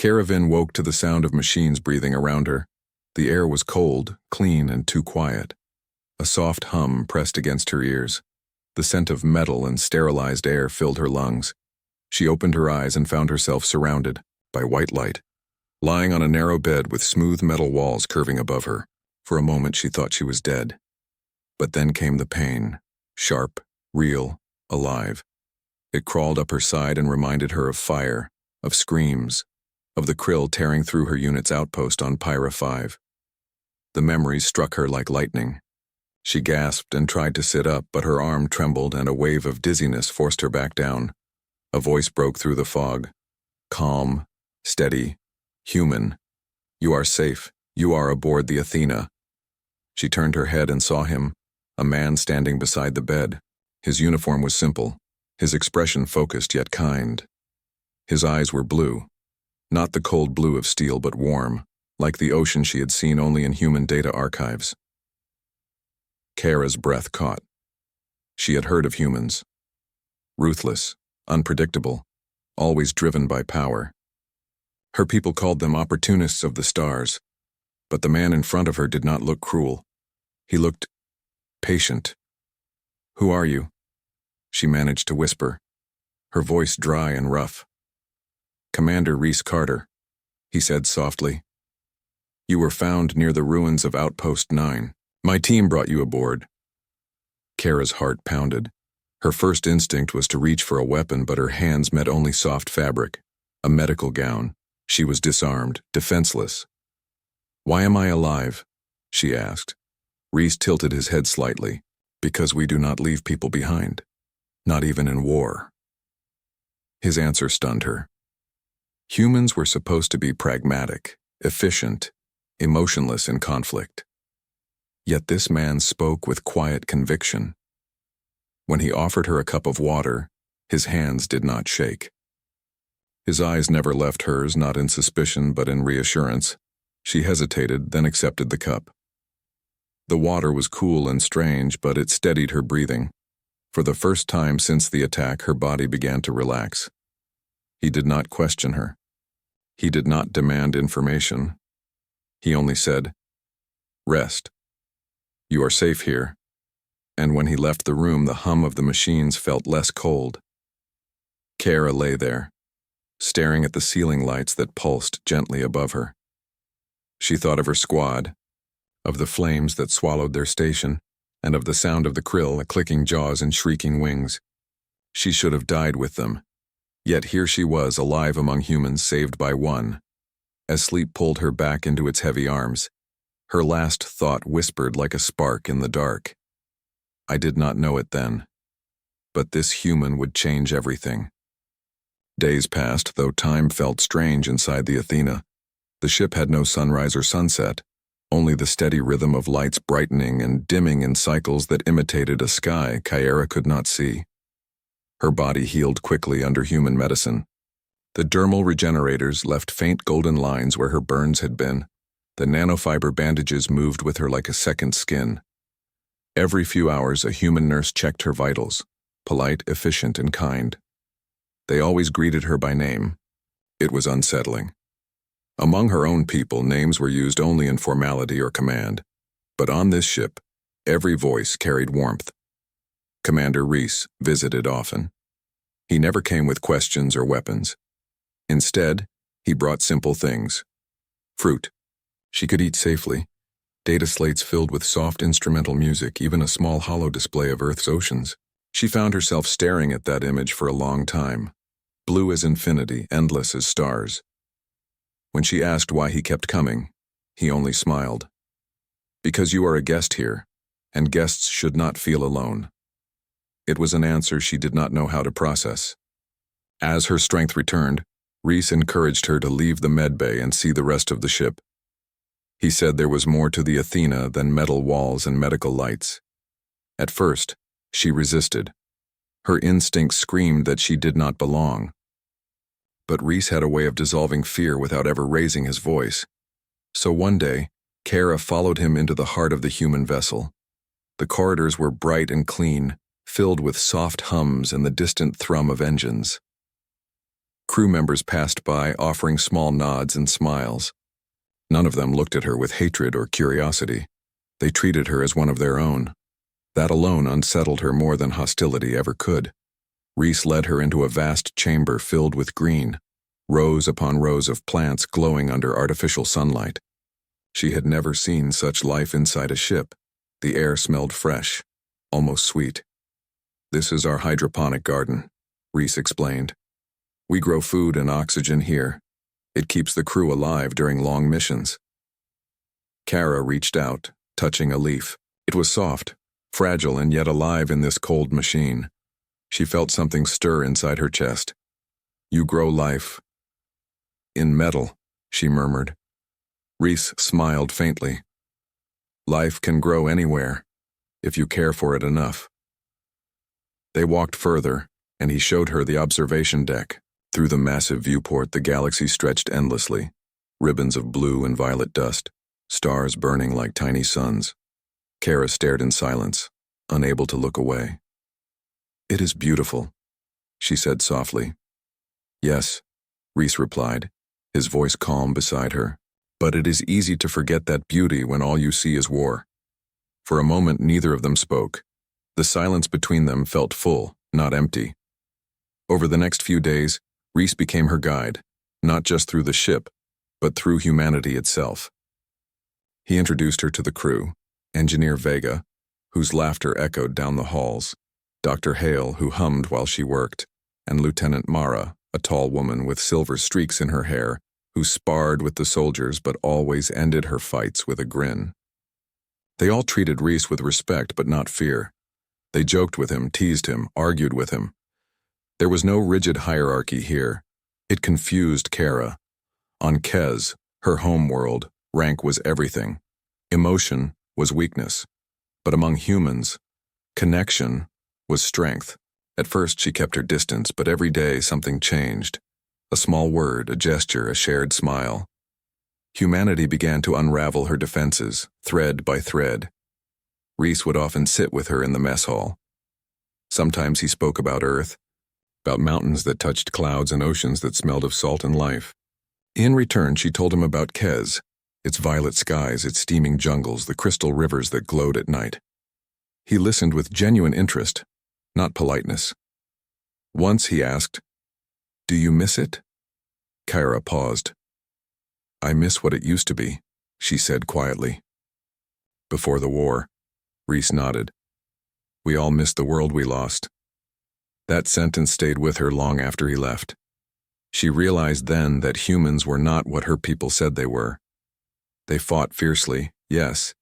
Caravan woke to the sound of machines breathing around her. The air was cold, clean, and too quiet. A soft hum pressed against her ears. The scent of metal and sterilized air filled her lungs. She opened her eyes and found herself surrounded by white light. Lying on a narrow bed with smooth metal walls curving above her, for a moment she thought she was dead. But then came the pain, sharp, real, alive. It crawled up her side and reminded her of fire, of screams, of the krill tearing through her unit's outpost on Pyra 5. The memories struck her like lightning. She gasped and tried to sit up, but her arm trembled and a wave of dizziness forced her back down. A voice broke through the fog. Calm, steady, human. You are safe. You are aboard the Athena. She turned her head and saw him, a man standing beside the bed. His uniform was simple, his expression focused yet kind. His eyes were blue, not the cold blue of steel but warm, like the ocean she had seen only in human data archives. Kara's breath caught. She had heard of humans. Ruthless, unpredictable, always driven by power. Her people called them opportunists of the stars, but the man in front of her did not look cruel. He looked patient. "Who are you?" She managed to whisper, her voice dry and rough. "Commander Reese Carter," he said softly. "You were found near the ruins of Outpost 9. My team brought you aboard." Kara's heart pounded. Her first instinct was to reach for a weapon, but her hands met only soft fabric, a medical gown. She was disarmed, defenseless. "Why am I alive?" she asked. Reese tilted his head slightly. "Because we do not leave people behind, not even in war." His answer stunned her. Humans were supposed to be pragmatic, efficient, emotionless in conflict. Yet this man spoke with quiet conviction. When he offered her a cup of water, his hands did not shake. His eyes never left hers, not in suspicion but in reassurance. She hesitated, then accepted the cup. The water was cool and strange, but it steadied her breathing. For the first time since the attack, her body began to relax. He did not question her. He did not demand information. He only said, "Rest. You are safe here." And when he left the room, the hum of the machines felt less cold. Kara lay there, staring at the ceiling lights that pulsed gently above her. She thought of her squad, of the flames that swallowed their station, and of the sound of the krill, clicking jaws and shrieking wings. She should have died with them. Yet here she was, alive among humans, saved by one. As sleep pulled her back into its heavy arms, her last thought whispered like a spark in the dark. I did not know it then, but this human would change everything. Days passed, though time felt strange inside the Athena. The ship had no sunrise or sunset, only the steady rhythm of lights brightening and dimming in cycles that imitated a sky Kyra could not see. Her body healed quickly under human medicine. The dermal regenerators left faint golden lines where her burns had been. The nanofiber bandages moved with her like a second skin. Every few hours, a human nurse checked her vitals, polite, efficient, and kind. They always greeted her by name. It was unsettling. Among her own people, names were used only in formality or command. But on this ship, every voice carried warmth. Commander Reese visited often. He never came with questions or weapons. Instead, he brought simple things. Fruit. She could eat safely. Data slates filled with soft instrumental music, even a small hollow display of Earth's oceans. She found herself staring at that image for a long time. Blue as infinity, endless as stars. When she asked why he kept coming, he only smiled. Because you are a guest here, and guests should not feel alone. It was an answer she did not know how to process. As her strength returned, Reese encouraged her to leave the medbay and see the rest of the ship. He said there was more to the Athena than metal walls and medical lights. At first, she resisted. Her instincts screamed that she did not belong. But Reese had a way of dissolving fear without ever raising his voice. So one day, Kara followed him into the heart of the human vessel. The corridors were bright and clean, filled with soft hums and the distant thrum of engines. Crew members passed by, offering small nods and smiles. None of them looked at her with hatred or curiosity. They treated her as one of their own. That alone unsettled her more than hostility ever could. Reese led her into a vast chamber filled with green, rows upon rows of plants glowing under artificial sunlight. She had never seen such life inside a ship. The air smelled fresh, almost sweet. "This is our hydroponic garden," Reese explained. "We grow food and oxygen here. It keeps the crew alive during long missions." Kara reached out, touching a leaf. It was soft, fragile and yet alive in this cold machine. She felt something stir inside her chest. "You grow life in metal," she murmured. Reese smiled faintly. "Life can grow anywhere, if you care for it enough." They walked further, and he showed her the observation deck. Through the massive viewport, the galaxy stretched endlessly, ribbons of blue and violet dust, stars burning like tiny suns. Kara stared in silence, unable to look away. "It is beautiful," she said softly. "Yes," Reese replied, his voice calm beside her. "But it is easy to forget that beauty when all you see is war." For a moment, neither of them spoke. The silence between them felt full, not empty. Over the next few days, Reese became her guide, not just through the ship, but through humanity itself. He introduced her to the crew, Engineer Vega, whose laughter echoed down the halls, Dr. Hale, who hummed while she worked, and Lieutenant Mara, a tall woman with silver streaks in her hair, who sparred with the soldiers but always ended her fights with a grin. They all treated Reese with respect but not fear. They joked with him, teased him, argued with him. There was no rigid hierarchy here. It confused Kara. On Kez, her home world, rank was everything. Emotion was weakness. But among humans, connection was strength. At first she kept her distance, but every day something changed. A small word, a gesture, a shared smile. Humanity began to unravel her defenses, thread by thread. Reese would often sit with her in the mess hall. Sometimes he spoke about Earth, about mountains that touched clouds and oceans that smelled of salt and life. In return, she told him about Kez, its violet skies, its steaming jungles, the crystal rivers that glowed at night. He listened with genuine interest, not politeness. Once he asked, "Do you miss it?" Kara paused. "I miss what it used to be," she said quietly. "Before the war," Reese nodded. "We all missed the world we lost." That sentence stayed with her long after he left. She realized then that humans were not what her people said they were. They fought fiercely, yes,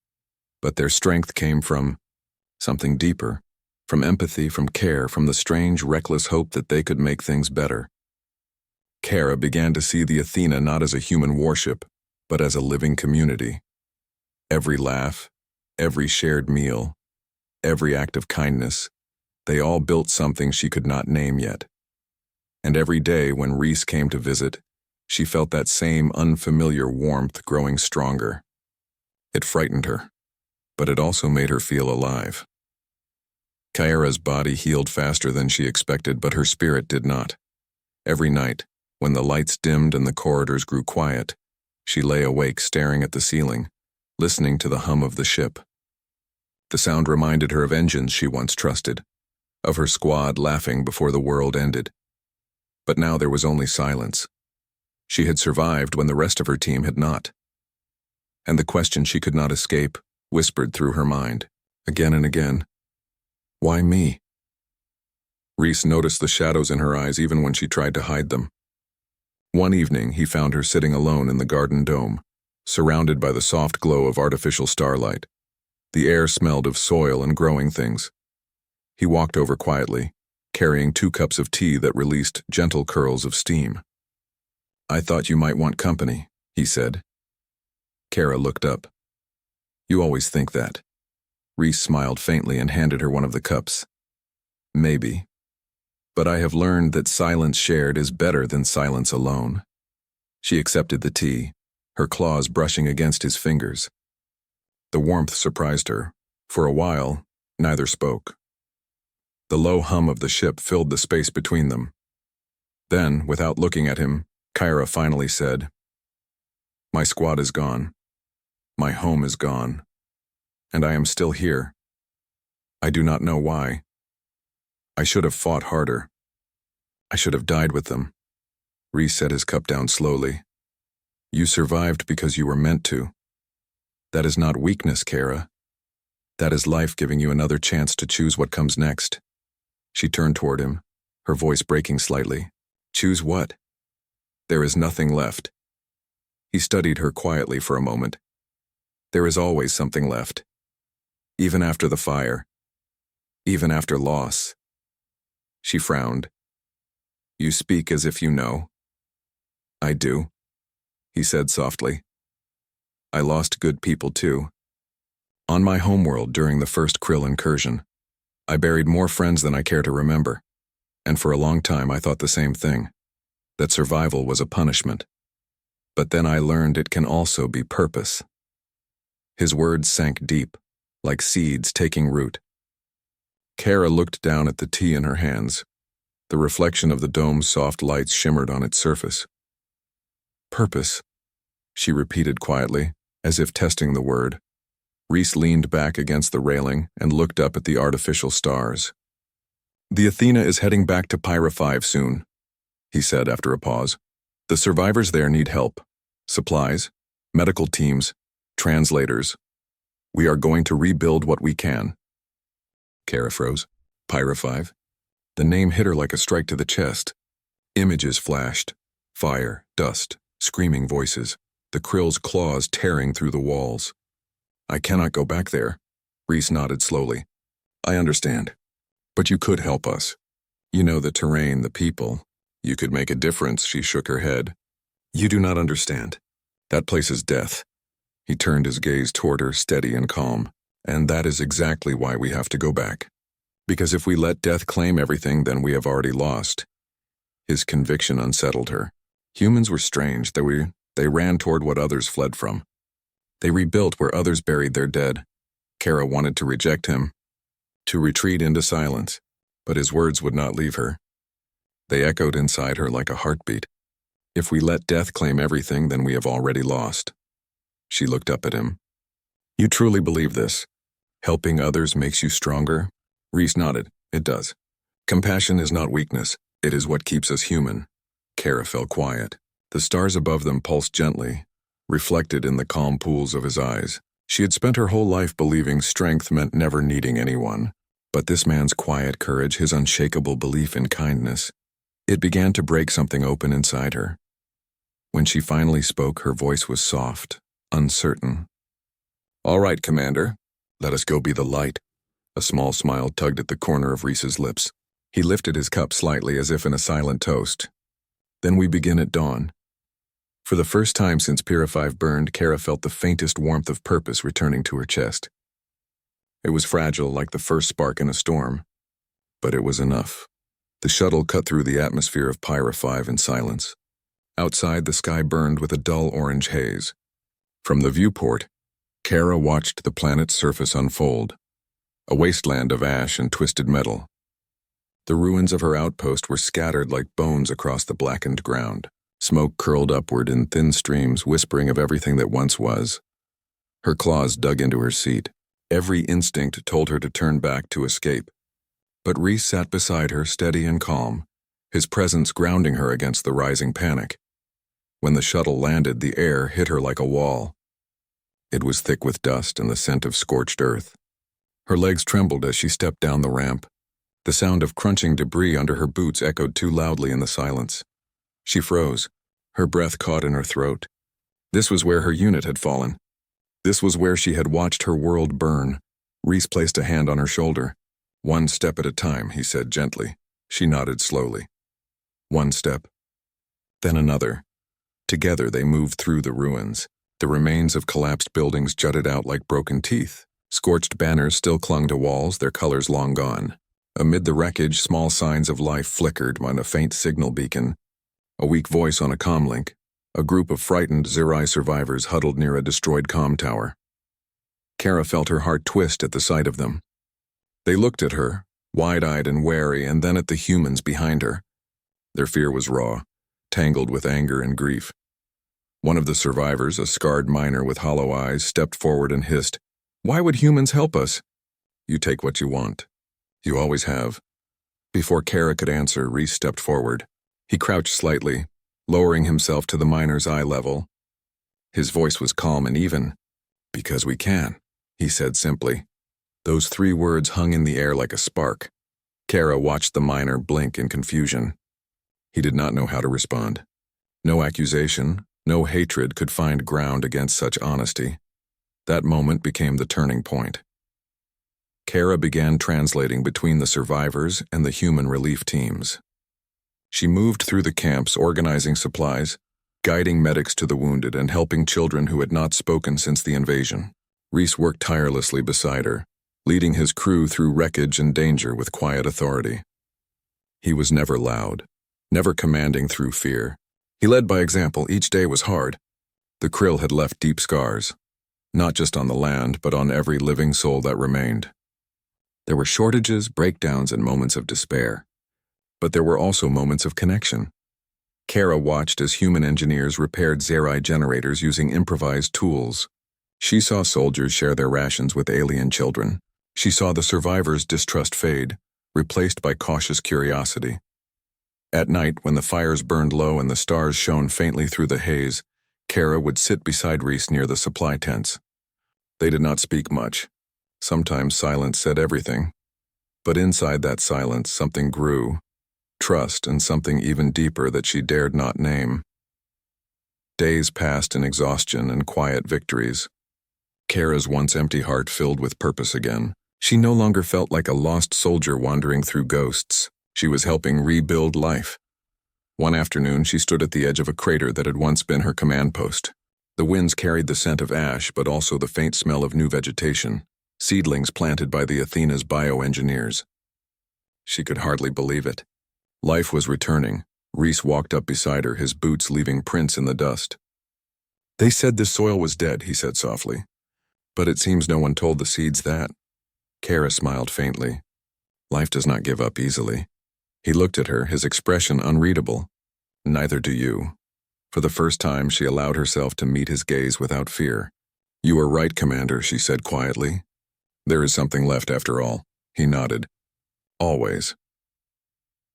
but their strength came from something deeper, from empathy, from care, from the strange, reckless hope that they could make things better. Kara began to see the Athena not as a human warship, but as a living community. Every laugh, every shared meal, every act of kindness, they all built something she could not name yet. And every day when Reese came to visit, she felt that same unfamiliar warmth growing stronger. It frightened her, but it also made her feel alive. Kara's body healed faster than she expected, but her spirit did not. Every night, when the lights dimmed and the corridors grew quiet, she lay awake staring at the ceiling, listening to the hum of the ship. The sound reminded her of engines she once trusted, of her squad laughing before the world ended. But now there was only silence. She had survived when the rest of her team had not. And the question she could not escape whispered through her mind, again and again, "Why me?" Reese noticed the shadows in her eyes even when she tried to hide them. One evening, he found her sitting alone in the garden dome, surrounded by the soft glow of artificial starlight. The air smelled of soil and growing things. He walked over quietly, carrying 2 cups of tea that released gentle curls of steam. "I thought you might want company," he said. Kara looked up. "You always think that." Reese smiled faintly and handed her one of the cups. "Maybe. But I have learned that silence shared is better than silence alone." She accepted the tea, her claws brushing against his fingers. The warmth surprised her. For a while, neither spoke. The low hum of the ship filled the space between them. Then, without looking at him, Kyra finally said, "My squad is gone. My home is gone. And I am still here. I do not know why. I should have fought harder. I should have died with them." Reese set his cup down slowly. "You survived because you were meant to. That is not weakness, Kara. That is life giving you another chance to choose what comes next." She turned toward him, her voice breaking slightly. "Choose what?" "There is nothing left." He studied her quietly for a moment. "There is always something left. Even after the fire. Even after loss." She frowned. "You speak as if you know." "I do," he said softly. "I lost good people too. On my homeworld during the first Krill incursion, I buried more friends than I care to remember, and for a long time I thought the same thing, that survival was a punishment. But then I learned it can also be purpose." His words sank deep, like seeds taking root. Kara looked down at the tea in her hands. The reflection of the dome's soft lights shimmered on its surface. "Purpose," she repeated quietly, as if testing the word. Reese leaned back against the railing and looked up at the artificial stars. "The Athena is heading back to Pyra 5 soon," he said after a pause. "The survivors there need help. Supplies, medical teams, translators. We are going to rebuild what we can." Kara froze. Pyra 5? The name hit her like a strike to the chest. Images flashed. Fire, dust, screaming voices. The Krill's claws tearing through the walls. "I cannot go back there." Reese nodded slowly. "I understand. But you could help us. You know the terrain, the people. You could make a difference." She shook her head. "You do not understand. That place is death." He turned his gaze toward her, steady and calm. "And that is exactly why we have to go back. Because if we let death claim everything, then we have already lost." His conviction unsettled her. Humans were strange. They ran toward what others fled from. They rebuilt where others buried their dead. Kara wanted to reject him, to retreat into silence, but his words would not leave her. They echoed inside her like a heartbeat. "If we let death claim everything, then we have already lost." She looked up at him. "You truly believe this? Helping others makes you stronger?" Reese nodded. "It does. Compassion is not weakness. It is what keeps us human." Kara fell quiet. The stars above them pulsed gently, reflected in the calm pools of his eyes. She had spent her whole life believing strength meant never needing anyone. But this man's quiet courage, his unshakable belief in kindness, it began to break something open inside her. When she finally spoke, her voice was soft, uncertain. "All right, Commander. Let us go be the light." A small smile tugged at the corner of Reese's lips. He lifted his cup slightly as if in a silent toast. "Then we begin at dawn." For the first time since Pyra 5 burned, Kara felt the faintest warmth of purpose returning to her chest. It was fragile, like the first spark in a storm, but it was enough. The shuttle cut through the atmosphere of Pyra 5 in silence. Outside, the sky burned with a dull orange haze. From the viewport, Kara watched the planet's surface unfold, a wasteland of ash and twisted metal. The ruins of her outpost were scattered like bones across the blackened ground. Smoke curled upward in thin streams, whispering of everything that once was. Her claws dug into her seat. Every instinct told her to turn back to escape. But Reese sat beside her, steady and calm, his presence grounding her against the rising panic. When the shuttle landed, the air hit her like a wall. It was thick with dust and the scent of scorched earth. Her legs trembled as she stepped down the ramp. The sound of crunching debris under her boots echoed too loudly in the silence. She froze, her breath caught in her throat. This was where her unit had fallen. This was where she had watched her world burn. Reese placed a hand on her shoulder. "One step at a time," he said gently. She nodded slowly. One step, then another. Together they moved through the ruins. The remains of collapsed buildings jutted out like broken teeth. Scorched banners still clung to walls, their colors long gone. Amid the wreckage, small signs of life flickered on a faint signal beacon. A weak voice on a comlink. A group of frightened Zerai survivors huddled near a destroyed comm tower. Kara felt her heart twist at the sight of them. They looked at her, wide-eyed and wary, and then at the humans behind her. Their fear was raw, tangled with anger and grief. One of the survivors, a scarred miner with hollow eyes, stepped forward and hissed, "Why would humans help us?" "You take what you want. You always have." Before Kara could answer, Reese stepped forward. He crouched slightly, lowering himself to the miner's eye level. His voice was calm and even. "Because we can," he said simply. Those 3 words hung in the air like a spark. Kara watched the miner blink in confusion. He did not know how to respond. No accusation, no hatred could find ground against such honesty. That moment became the turning point. Kara began translating between the survivors and the human relief teams. She moved through the camps, organizing supplies, guiding medics to the wounded, and helping children who had not spoken since the invasion. Reese worked tirelessly beside her, leading his crew through wreckage and danger with quiet authority. He was never loud, never commanding through fear. He led by example. Each day was hard. The Krill had left deep scars, not just on the land, but on every living soul that remained. There were shortages, breakdowns, and moments of despair. But there were also moments of connection. Kara watched as human engineers repaired Zerai generators using improvised tools. She saw soldiers share their rations with alien children. She saw the survivors' distrust fade, replaced by cautious curiosity. At night, when the fires burned low and the stars shone faintly through the haze, Kara would sit beside Reese near the supply tents. They did not speak much. Sometimes silence said everything. But inside that silence, something grew. Trust and something even deeper that she dared not name. Days passed in exhaustion and quiet victories. Kara's once empty heart filled with purpose again. She no longer felt like a lost soldier wandering through ghosts. She was helping rebuild life. One afternoon, she stood at the edge of a crater that had once been her command post. The winds carried the scent of ash, but also the faint smell of new vegetation, seedlings planted by the Athena's bioengineers. She could hardly believe it. Life was returning. Reese walked up beside her, his boots leaving prints in the dust. "They said this soil was dead," he said softly. "But it seems no one told the seeds that." Kara smiled faintly. Life does not give up easily. He looked at her, his expression unreadable. "Neither do you." For the first time, she allowed herself to meet his gaze without fear. "You are right, Commander," she said quietly. "There is something left after all." He nodded. "Always."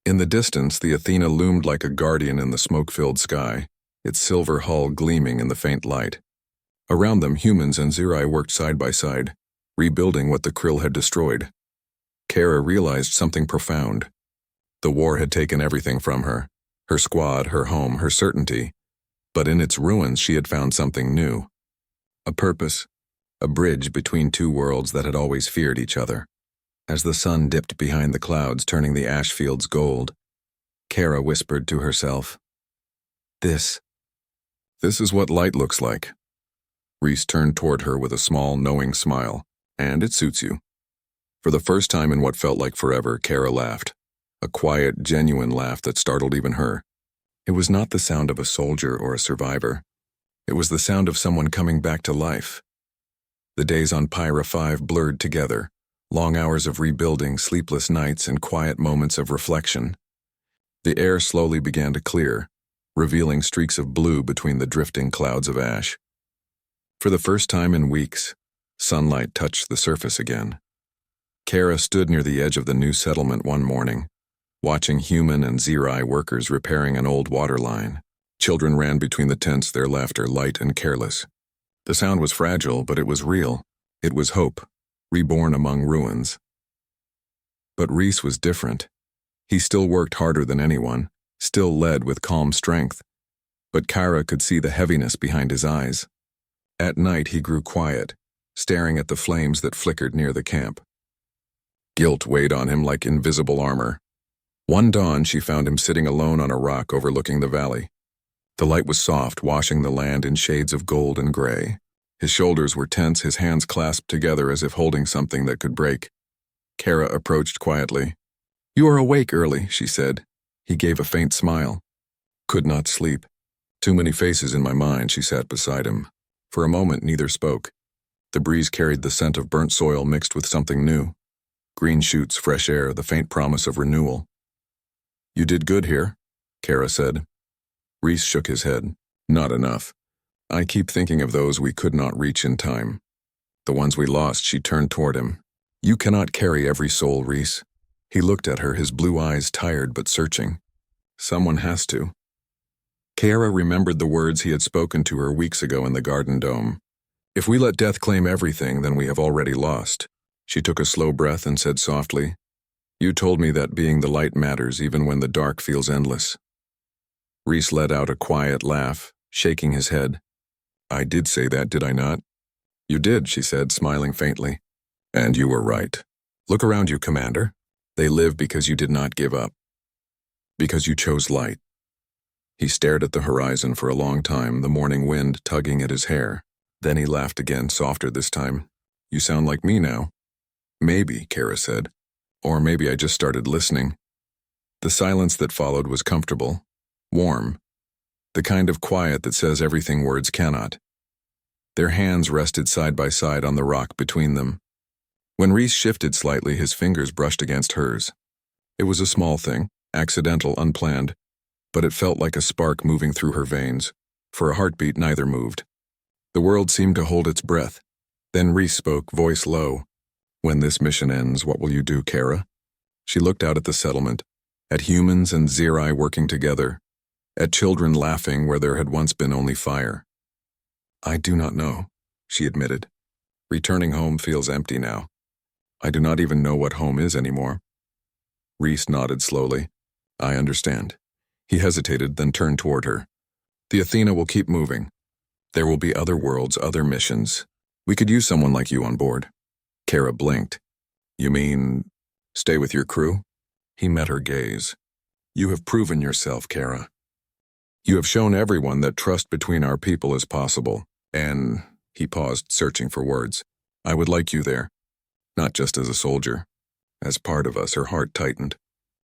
In the distance, the Athena loomed like a guardian in the smoke-filled sky, its silver hull gleaming in the faint light. Around them, humans and Zerai worked side by side, rebuilding what the Krill had destroyed. Kara realized something profound. The war had taken everything from her, her squad, her home, her certainty. But in its ruins, she had found something new. A purpose, a bridge between 2 worlds that had always feared each other. As the sun dipped behind the clouds, turning the ash fields gold, Kara whispered to herself, This is what light looks like." Reese turned toward her with a small, knowing smile. "And it suits you." For the first time in what felt like forever, Kara laughed. A quiet, genuine laugh that startled even her. It was not the sound of a soldier or a survivor. It was the sound of someone coming back to life. The days on Pyra 5 blurred together, long hours of rebuilding, sleepless nights, and quiet moments of reflection. The air slowly began to clear, revealing streaks of blue between the drifting clouds of ash. For the first time in weeks, sunlight touched the surface again. Kara stood near the edge of the new settlement one morning, watching human and Zerai workers repairing an old water line. Children ran between the tents, their laughter light and careless. The sound was fragile, but it was real. It was hope, reborn among ruins. But Reese was different. He still worked harder than anyone, still led with calm strength. But Kara could see the heaviness behind his eyes. At night he grew quiet, staring at the flames that flickered near the camp. Guilt weighed on him like invisible armor. One dawn she found him sitting alone on a rock overlooking the valley. The light was soft, washing the land in shades of gold and gray. His shoulders were tense, his hands clasped together as if holding something that could break. Kara approached quietly. "You are awake early," she said. He gave a faint smile. "Could not sleep. Too many faces in my mind." She sat beside him. For a moment, neither spoke. The breeze carried the scent of burnt soil mixed with something new. Green shoots, fresh air, the faint promise of renewal. "You did good here." Kara said. Reese shook his head. Not enough. I keep thinking of those we could not reach in time. The ones we lost. She turned toward him. You cannot carry every soul, Reese. He looked at her, his blue eyes tired but searching. Someone has to. Kara remembered the words he had spoken to her weeks ago in the garden dome. If we let death claim everything, then we have already lost. She took a slow breath and said softly, You told me that being the light matters even when the dark feels endless. Reese let out a quiet laugh, shaking his head. I did say that, did I not? You did, she said, smiling faintly. And you were right. Look around you, Commander. They live because you did not give up. Because you chose light. He stared at the horizon for a long time, the morning wind tugging at his hair. Then he laughed again, softer this time. You sound like me now. Maybe, Kara said. Or maybe I just started listening. The silence that followed was comfortable, warm, the kind of quiet that says everything words cannot. Their hands rested side by side on the rock between them. When Reese shifted slightly, his fingers brushed against hers. It was a small thing, accidental, unplanned, but it felt like a spark moving through her veins. For a heartbeat, neither moved. The world seemed to hold its breath. Then Reese spoke, voice low. When this mission ends, what will you do, Kara? She looked out at the settlement, at humans and Sci-Fi working together, at children laughing where there had once been only fire. I do not know, she admitted. Returning home feels empty now. I do not even know what home is anymore. Reese nodded slowly. I understand. He hesitated, then turned toward her. The Athena will keep moving. There will be other worlds, other missions. We could use someone like you on board. Kara blinked. You mean, stay with your crew? He met her gaze. You have proven yourself, Kara. You have shown everyone that trust between our people is possible, and, he paused, searching for words, I would like you there. Not just as a soldier. As part of us, her heart tightened.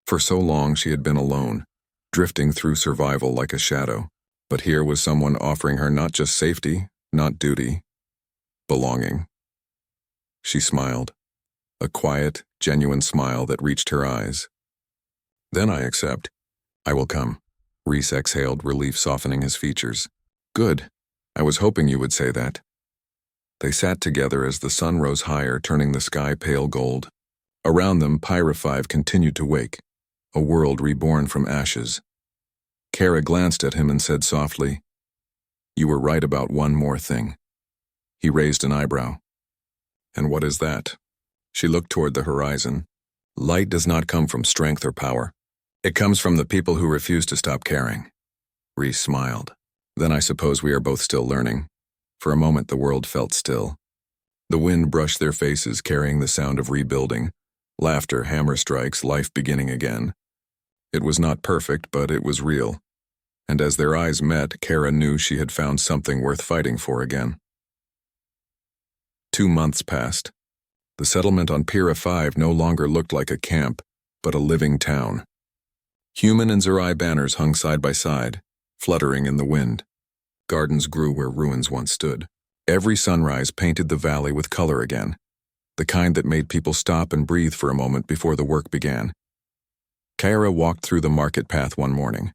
For so long she had been alone, drifting through survival like a shadow. But here was someone offering her not just safety, not duty, belonging. She smiled, a quiet, genuine smile that reached her eyes. Then I accept. I will come. Reese exhaled, relief softening his features. Good. I was hoping you would say that. They sat together as the sun rose higher, turning the sky pale gold. Around them, Pyra 5 continued to wake, a world reborn from ashes. Kara glanced at him and said softly, You were right about one more thing. He raised an eyebrow. And what is that? She looked toward the horizon. Light does not come from strength or power. It comes from the people who refuse to stop caring. Reese smiled. Then I suppose we are both still learning. For a moment the world felt still. The wind brushed their faces, carrying the sound of rebuilding. Laughter, hammer strikes, life beginning again. It was not perfect, but it was real. And as their eyes met, Kara knew she had found something worth fighting for again. 2 months passed. The settlement on Pyra 5 no longer looked like a camp, but a living town. Human and Sci-Fi banners hung side by side, fluttering in the wind. Gardens grew where ruins once stood. Every sunrise painted the valley with color again, the kind that made people stop and breathe for a moment before the work began. Kara walked through the market path one morning.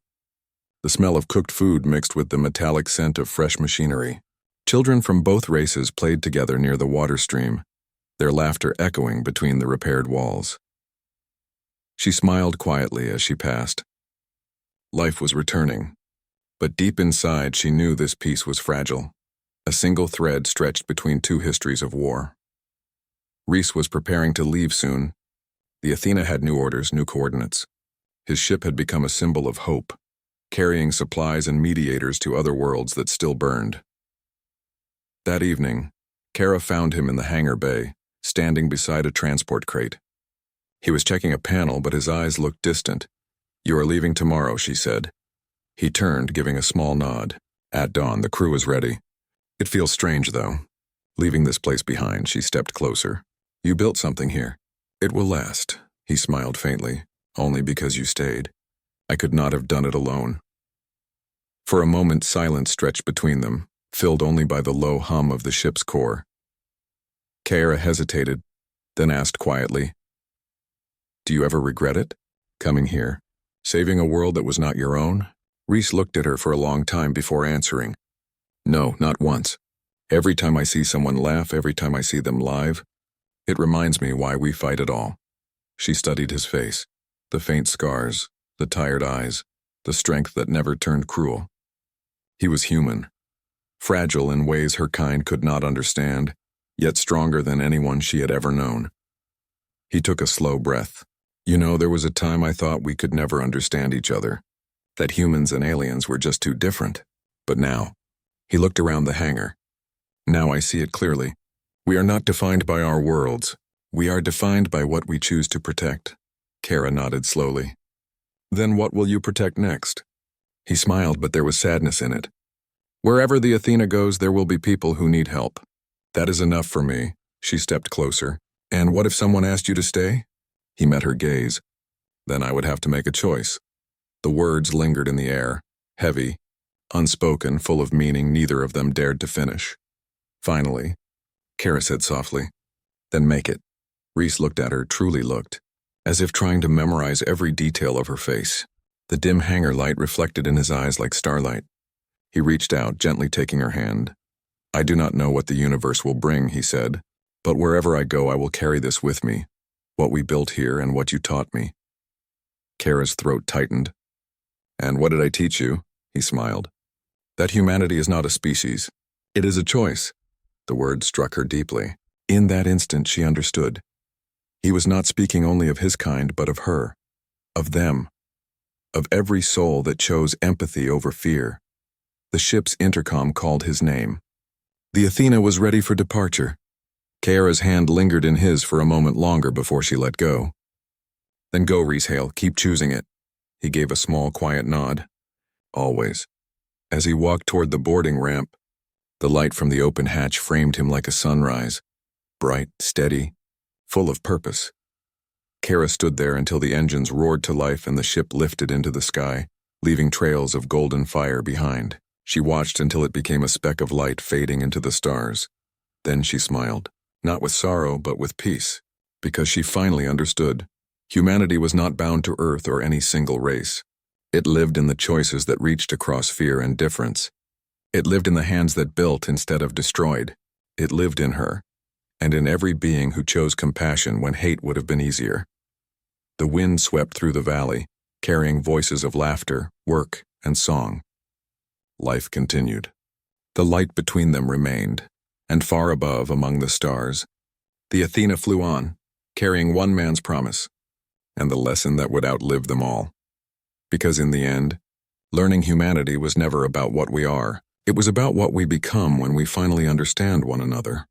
The smell of cooked food mixed with the metallic scent of fresh machinery. Children from both races played together near the water stream, their laughter echoing between the repaired walls. She smiled quietly as she passed. Life was returning, but deep inside she knew this peace was fragile, a single thread stretched between 2 histories of war. Reese was preparing to leave soon. The Athena had new orders, new coordinates. His ship had become a symbol of hope, carrying supplies and mediators to other worlds that still burned. That evening, Kara found him in the hangar bay, standing beside a transport crate. He was checking a panel, but his eyes looked distant. You are leaving tomorrow, she said. He turned, giving a small nod. At dawn, the crew is ready. It feels strange, though. Leaving this place behind, she stepped closer. You built something here. It will last, he smiled faintly, only because you stayed. I could not have done it alone. For a moment, silence stretched between them, filled only by the low hum of the ship's core. Kara hesitated, then asked quietly, Do you ever regret it? Coming here, Saving a world that was not your own? Reese looked at her for a long time before answering. No, not once. Every time I see someone laugh, every time I see them live, it reminds me why we fight at all. She studied his face, the faint scars, the tired eyes, the strength that never turned cruel. He was human, fragile in ways her kind could not understand, yet stronger than anyone she had ever known. He took a slow breath. You know, there was a time I thought we could never understand each other, that humans and aliens were just too different. But now, he looked around the hangar. Now I see it clearly. We are not defined by our worlds. We are defined by what we choose to protect. Kara nodded slowly. Then what will you protect next? He smiled, but there was sadness in it. Wherever the Athena goes, there will be people who need help. That is enough for me. She stepped closer. And what if someone asked you to stay? He met her gaze. Then I would have to make a choice. The words lingered in the air, heavy, unspoken, full of meaning neither of them dared to finish. Finally, Kara said softly, Then make it. Reese looked at her, truly looked, as if trying to memorize every detail of her face. The dim hangar light reflected in his eyes like starlight. He reached out, gently taking her hand. I do not know what the universe will bring, he said, but wherever I go I will carry this with me, what we built here and what you taught me. Kara's throat tightened. And what did I teach you? He smiled. That humanity is not a species. It is a choice. The words struck her deeply. In that instant she understood. He was not speaking only of his kind, but of her, of them, of every soul that chose empathy over fear. The ship's intercom called his name. The Athena was ready for departure. Kara's hand lingered in his for a moment longer before she let go. Then go, Reese Hale, keep choosing it. He gave a small, quiet nod. Always. As he walked toward the boarding ramp, the light from the open hatch framed him like a sunrise, bright, steady, full of purpose. Kara stood there until the engines roared to life and the ship lifted into the sky, leaving trails of golden fire behind. She watched until it became a speck of light fading into the stars. Then she smiled, not with sorrow but with peace, because she finally understood. Humanity was not bound to Earth or any single race. It lived in the choices that reached across fear and difference. It lived in the hands that built instead of destroyed. It lived in her, and in every being who chose compassion when hate would have been easier. The wind swept through the valley, carrying voices of laughter, work, and song. Life continued. The light between them remained, and far above, among the stars, the Athena flew on, carrying one man's promise, and the lesson that would outlive them all. Because in the end, learning humanity was never about what we are. It was about what we become when we finally understand one another.